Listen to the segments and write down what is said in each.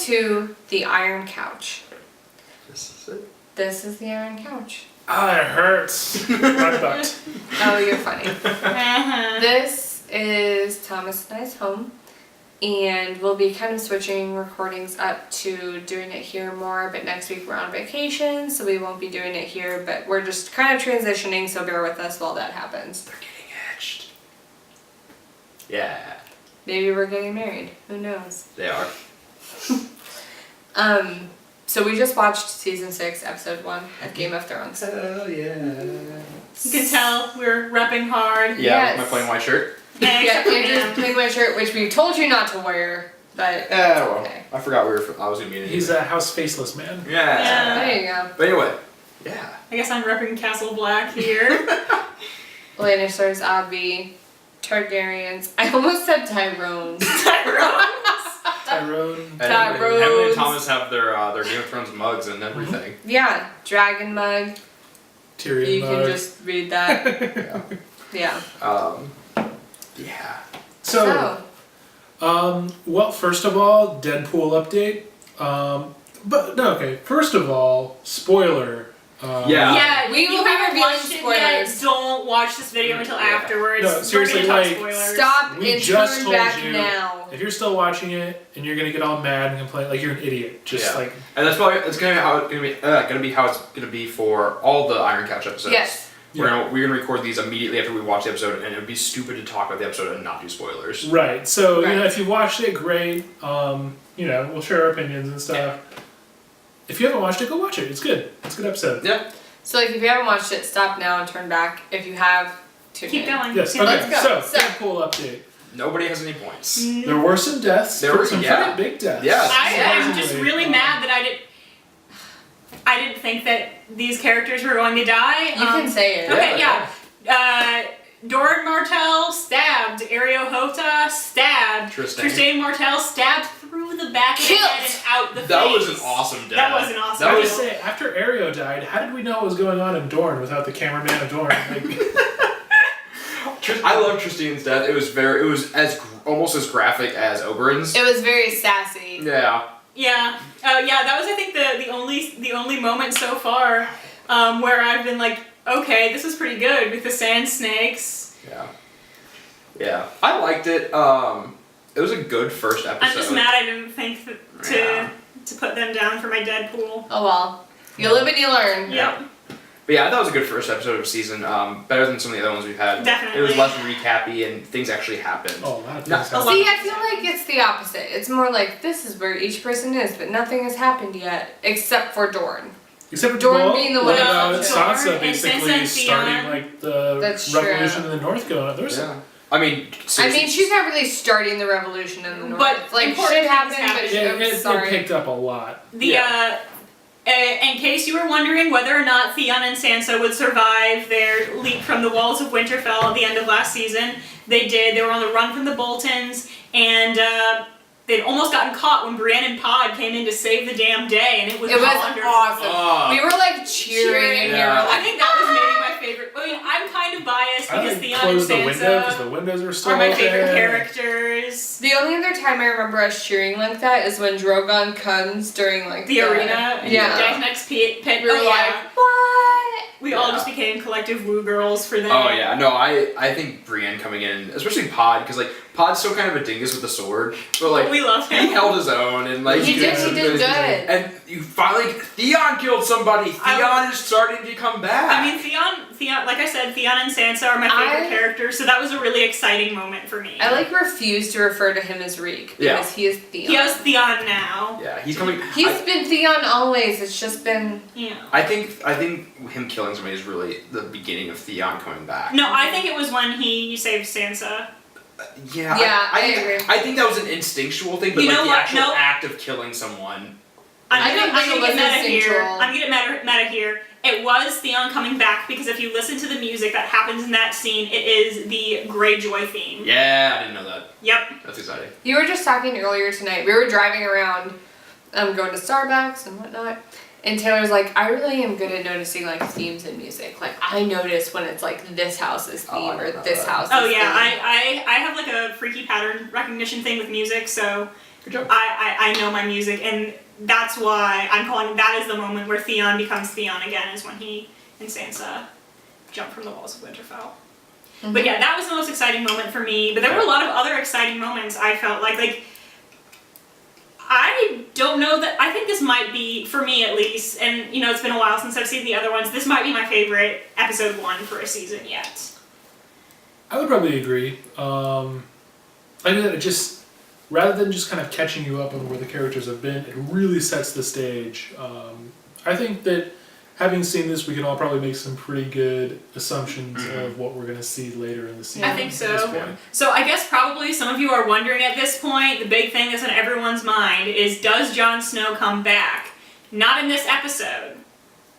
to the Iron Couch. This is it. This is the Iron Couch. Ah, it hurts. My butt. Oh, you're funny. This is Thomas and I's home, and we'll be kind of switching recordings up to doing it here more, but next week we're on vacation, so we won't be doing it here, but we're just kind of transitioning, so bear with us while that happens. They're getting etched. Yeah. Maybe we're getting married. Who knows? They are. So we just watched season 6, episode 1 of Game of Thrones. Hell yeah. You can tell we're repping hard. Yeah, Yes. with my plain white shirt. Yeah, Except for Andrew's him. plain white shirt, which we told you not to wear, but it's Well, okay. I forgot I was gonna be in it. He's a house faceless man. Yeah. There you go. But anyway, yeah. I guess I'm repping Castle Black here. Lannisters, Obvi, Targaryens. I almost said Tyrones. Tyrone. And Tyrones. Emily and Thomas have their Game of Thrones mugs and everything. Yeah, Dragon Mug. Tyrion You mug. can just read that. Yeah. Yeah. Yeah. So, well, first of all, Deadpool update. First of all, spoiler. Yeah. Yeah, We will you be haven't reviewing watched it yet, spoilers. don't watch this video until Yeah. afterwards. No, seriously, We're gonna like, talk spoilers. Stop We and just turn told back you now. if you're still watching it and you're gonna get all mad and complain, like you're an idiot. Just Yeah. like And that's probably gonna be how it's gonna be for all the Iron Couch episodes. Yes. We're gonna record these immediately after we watch the episode, and it would be stupid to talk about the episode and not do spoilers. right. So Right. if you watched it, great. We'll share our opinions and stuff. If you haven't watched it, go watch it. It's good. It's a good episode. Yeah. So like if you haven't watched it, stop now and turn back. If you have, tune Keep in. going. Yes. Keep Okay. going. Let's go. So Deadpool update. Nobody has any points. There were some deaths. There were- some yeah. pretty big deaths. Yes. I'm just Surprisingly. really mad that I didn't think that these characters were going to die. You can say it. Okay, yeah. Doran Martell stabbed. Ario Hota stabbed. Tristan. Martell stabbed through the back of the Killed. head and out the That face. was an awesome death. That was an awesome That I was would say after Aereo died, how did we know what was going on in Dorne without the cameraman of Dorne? Like, I love Tristan's death. It was almost as graphic as Oberyn's. It was very sassy. Yeah. Yeah. That was I think the only moment so far where I've been like, okay, this is pretty good with the sand snakes. Yeah. Yeah. I liked it. It was a good first episode. I'm just mad I didn't think Yeah. to put them down for my Deadpool. Oh well. You live and you learn. Yep. But yeah, I thought it was a good first episode of season. Better than some of the other ones we've had. Definitely. It was less recappy and things actually happened. oh, a lot of No, things a happened. lot- See, I feel like it's the opposite. It's more like this is where each person is, but nothing has happened yet, except for Dorne. Except for Dorne being the one about that Sansa Dorne and basically Sansa and starting Theon. like the That's revolution true. in the north going on. There's Yeah. I mean, I seriously, mean, she's not really starting the revolution in the north. But like important shit happened, things but happened. yeah, I'm it sorry. picked up a lot. In case you were wondering whether or not Theon and Sansa would survive their leap from the walls of Winterfell at the end of last season, they did. They were on the run from the Boltons, and they'd almost gotten caught when Brienne and Pod came in to save the damn day, and it was wonderful. awesome. We were like cheering and Yeah. we were I like, think that was maybe my favorite. I mean, I'm kind of biased I because like Theon and closed the window because Sansa the windows were still are my open. favorite characters. The only other time I remember us cheering like that is when Drogon comes during like The arena, Yeah. Jack Next Pit. We were Oh, like, yeah. what? We all Yeah. just became collective woo girls for them. Oh yeah, no, I think Brienne coming in, especially Pod, because like Pod's still kind of a dingus with the sword, but like we love him. he held his own and like He did good. And you finally Theon killed somebody. Theon is starting to come back. I mean, Theon, like I said, Theon and Sansa are my favorite characters, so that was a really exciting moment for me. I like refuse to refer to him as Reek because Yeah. he is Theon. He has Theon now. yeah, he's coming. He's been Theon always. It's just been. Yeah. I think him killing somebody is really the beginning of Theon coming back. No, I think it was when he saved Sansa. Yeah, Yeah, I think, agree. I think that was an instinctual thing, but You like know the what? actual No. act of killing someone. I don't think it was get meta here. instinctual. I'm gonna get meta here. It was Theon coming back because if you listen to the music that happens in that scene, it is the Greyjoy theme. Yeah, I didn't know that. Yep. That's exciting. You were just talking earlier tonight. We were driving around, going to Starbucks and whatnot. And Taylor's like, I really am good at noticing like themes in music. Like I notice when it's like this house's theme or this house's Oh yeah, theme. I have like a freaky pattern recognition thing with music, so Good job. I know my music, and that's why I'm calling that is the moment where Theon becomes Theon again, is when he and Sansa jump from the walls of Winterfell. But yeah, that was the most exciting moment for me. But there were a lot of other exciting moments. I felt like I don't know that I think this might be, for me at least, and it's been a while since I've seen the other ones. This might be my favorite episode 1 for a season yet. I would probably agree. I think that it just, rather than just kind of catching you up on where the characters have been, it really sets the stage. I think that having seen this, we can all probably make some pretty good assumptions of what we're going to see later in the season. I think so. at this point. So I guess probably some of you are wondering at this point, the big thing that's on everyone's mind is, does Jon Snow come back? Not in this episode,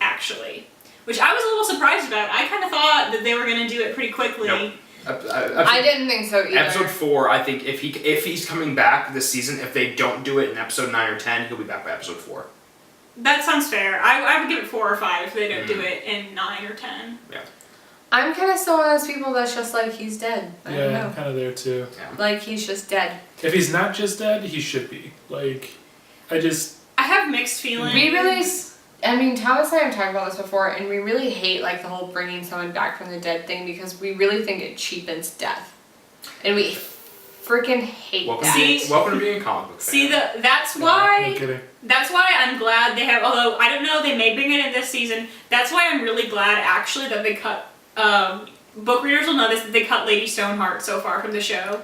actually. Which I was a little surprised about. I kind of thought that they were going to do it pretty quickly. Nope. I didn't think so either. Episode 4, I think if he's coming back this season, if they don't do it in episode 9 or 10, he'll be back by episode 4. That sounds fair. I would give it 4 or 5 if they don't do it in 9 or 10. Yeah. I'm kind of still one of those people that's just like, he's dead. I don't Yeah, know. I'm kind of there too. Yeah. Like, he's just dead. If he's not just dead, he should be. Like, I have mixed feelings. We really, I mean, Thomas and I have talked about this before, and we really hate, like, the whole bringing someone back from the dead thing, because we really think it cheapens death. And we freaking hate Welcome, that. welcome to being a comic book fan. See, that's no why... kidding. That's why I'm glad they have, although I don't know, they may bring it in this season. That's why I'm really glad, actually, that they cut, book readers will know this, that they cut Lady Stoneheart so far from the show.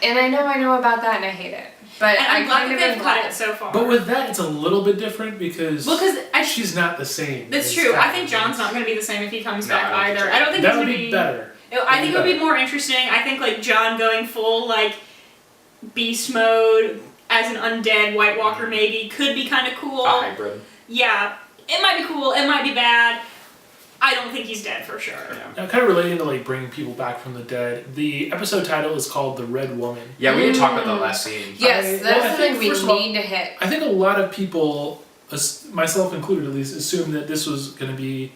And I know about that, and I hate it. But And I'm glad kind that of they've am cut glad. it so far. But with that, it's a little bit different because I, she's not the same. that's as true. I that think woman. John's not going to be the same if he comes No, back I don't think either. so. I don't think That he's would going to be be... better. I think it would be more interesting. I think, like, John going full, like, beast mode as an undead White Walker maybe could be kind of cool. A hybrid. Yeah. It might be cool. It might be bad. I don't think he's dead for sure. Yeah. Now, kind of relating to like bringing people back from the dead, the episode title is called The Red Woman. Yeah, we didn't talk about that last scene. Yes, I that's think something we first of all- need to hit. I think a lot of people, myself included at least, assumed that this was going to be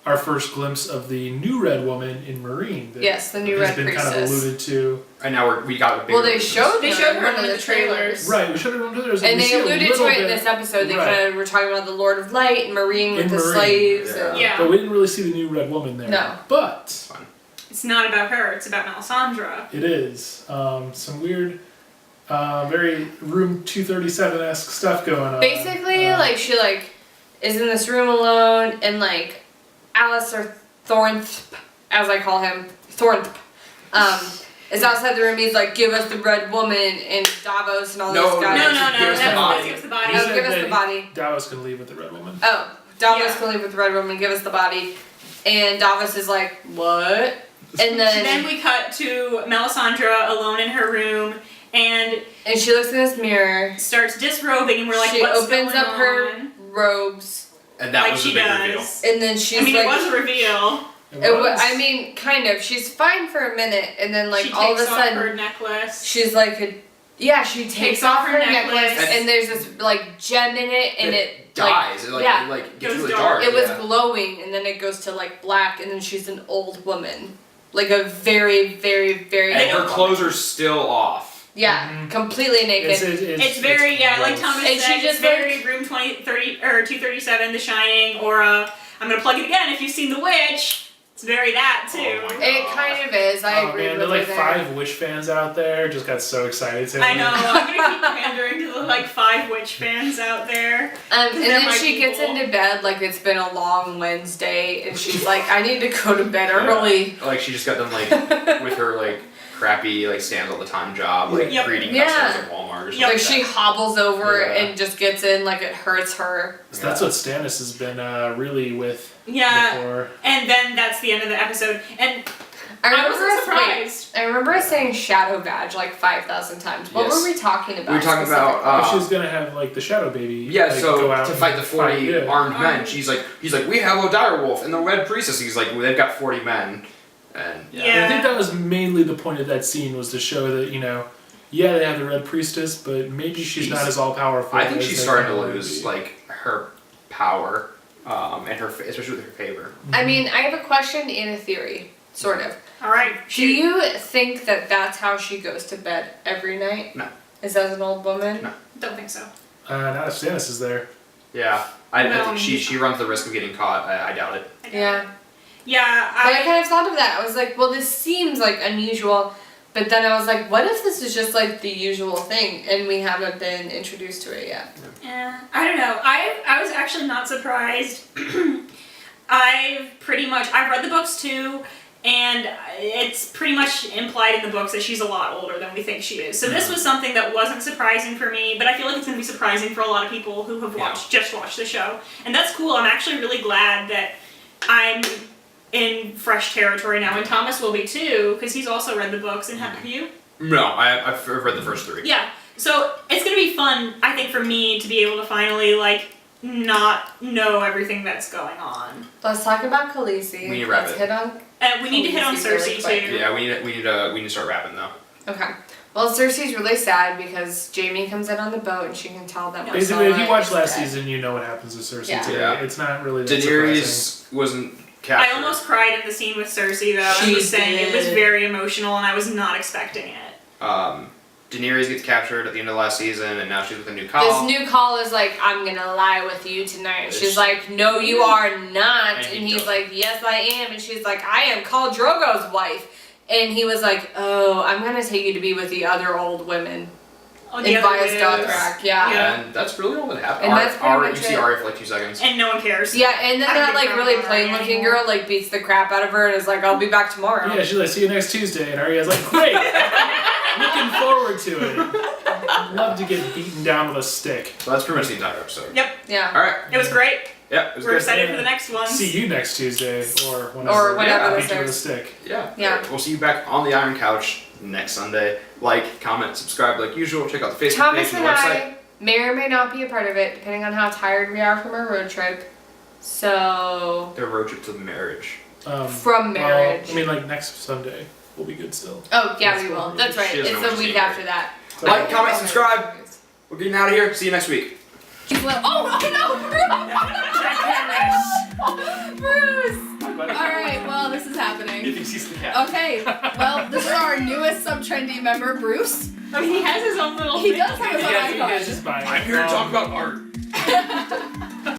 our first glimpse of the new Red Woman in Marine. That Yes, the new has Red been Priestess. kind of alluded to. And now we got a bigger Well, they reference. showed They her showed in her one in of the the trailers. Right, we showed it on trailers. And we they see a alluded little to it in bit- this episode. They right. kind of were talking about the Lord of Light and Marine with In the Marine, slaves. yeah. And Yeah. But we didn't really see the new Red Woman there. No. But Fun. It's not about her. It's about Melisandre. it is. Some weird, very Room 237-esque stuff going on. basically, like, she, like, is in this room alone, and, like, Alistair Thornthp, as I call him, Thornthp, is outside the room. He's like, give us the Red Woman, and Davos and all No, those guys. No, Give us the that's body. give us the body. He Oh, said give us that the body. Davos can leave with the Red Woman. Oh, Davos Yeah. can leave with the Red Woman, give us the body. And Davos is like, what? And Then then we cut to Melisandre alone in her room and and she looks in this mirror. starts disrobing, and we're like, She what's opens going up her on? robes, And that Like was she a big does. reveal. and then she's I mean, like, it was a reveal. I mean, kind of. She's fine for a minute, and then like She all of takes a off sudden, her necklace. she's like, she takes off her necklace, necklace. and there's this like gem in it, and it dies. Like, it like gets Goes really dark. dark. It was yeah. glowing, and then it goes to like black, and then she's an old woman, like a very, very, very. And old her woman. clothes are still off. Yeah, Mhm. completely naked. It's very, like gross. Thomas And she said, it's just, very Room 2030 or 237, The Shining, or I'm gonna plug it again. If you've seen The Witch, it's very that too. Oh my God. It kind of is. I Oh agree man, with the like you there. 5 Wish fans out there just got so excited. I know. I'm gonna keep pandering to the like 5 Witch fans out there. And they're then my she gets people. into bed like it's been a long Wednesday, and she's like, "I need to go to bed early." Like she just got done like with her like crappy like stands all the time job, like Yep. greeting Yeah. customers at Walmart or something. Like she hobbles over Yeah. and just gets in like it hurts her. So that's what Stannis has been really with Yeah. before. And then that's the end of the episode. And I remember wasn't us- surprised. wait, I remember us saying shadow badge like 5,000 times. What Yes. were we talking about? We were talking about, specifically? If she was gonna have like the Shadow Baby. Yeah, like, so go out to and fight the 40 yeah. armed men, he's like, we have a direwolf and the Red Priestess. He's like, well, they've got 40 men, and And I think that was mainly the point of that scene, was to show that, yeah, they have the Red Priestess, but maybe she's not as all powerful. I think as she's they starting to want lose be. like her power, and her especially with her favor. I mean, I have a question and a theory, sort of. All right. Do you think that that's how she goes to bed every night? No. Is that an old woman? No. Don't think so. Not if Stannis is there. Yeah. I No, think she runs the risk of getting caught. I doubt it. Yeah. Yeah, But I kind of thought of that. I was like, well, this seems like unusual. But then I was like, what if this is just like the usual thing and we haven't been introduced to it yet? Yeah, I don't know. I was actually not surprised. I've read the books too, and it's pretty much implied in the books that she's a lot older than we think she is. So this was something that wasn't surprising for me, but I feel like it's going to be surprising for a lot of people who have just watched the show. And that's cool. I'm actually really glad that I'm in fresh territory now, and Thomas will be too, because he's also read the books. And have you? No, I've read the first 3. Yeah. So it's going to be fun, I think, for me to be able to finally, like, not know everything that's going on. Let's talk about Khaleesi. We need to wrap Let's it. hit on. We need to hit on Khaleesi really Cersei quick. too. Yeah, we need to start rapping though. Okay. Well, Cersei's really sad because Jaime comes in on the boat and she can tell that Basically, if you Marcella watched is last dead. season, you know what happens to Cersei Yeah. today. Yeah. It's not really that surprising. Daenerys wasn't captured. I almost cried at the scene with Cersei though. I She was saying it was did. very emotional and I was not expecting it. Daenerys gets captured at the end of last season, and now she's with a new call. This new call is like, I'm gonna lie with you tonight. It's- She's like, no, you are not. And he And he's does. like, yes, I am. And she's like, I am Khal Drogo's wife. And he was like, oh, I'm gonna take you to be with the other old women Oh, in the other Vias widows. Dothrak. Yeah. And that's really all that happened. And that's pretty much you see it. Arya for like 2 seconds. And no one cares. Yeah, and then I don't that think like really I'm plain alright looking anymore. girl like beats the crap out of her and is like, I'll be back tomorrow. Yeah, she's like, see you next Tuesday. And Arya's like, great! Looking forward to it. Love to get beaten down with a stick. So that's pretty much the entire episode. Yep. Yeah. All right. It was great. Yeah, it was We're good. excited for the next one. See you next Tuesday or whenever. Or whenever Beat this you with a airs. stick. Yeah. Yeah. We'll see you back on the Iron Couch next Sunday. Like, comment, subscribe like usual. Check out the Facebook Thomas page and and the website. I may or may not be a part of it, depending on how tired we are from our road trip. So, Their road trip to marriage. from marriage. Well, I mean, like next Sunday will be good still. Oh, yeah, That's we will. what That's right. she doesn't It's know the what week she's after that. Like, comment, subscribe. We're getting out of here. See you next week. Bruce! Alright, well, this is He happening. thinks he's the cat. Okay, well, this is our newest subtrendy member, Bruce. I mean, he has his own little He thing. does have his own He icon. has his bio. I'm here to talk about art.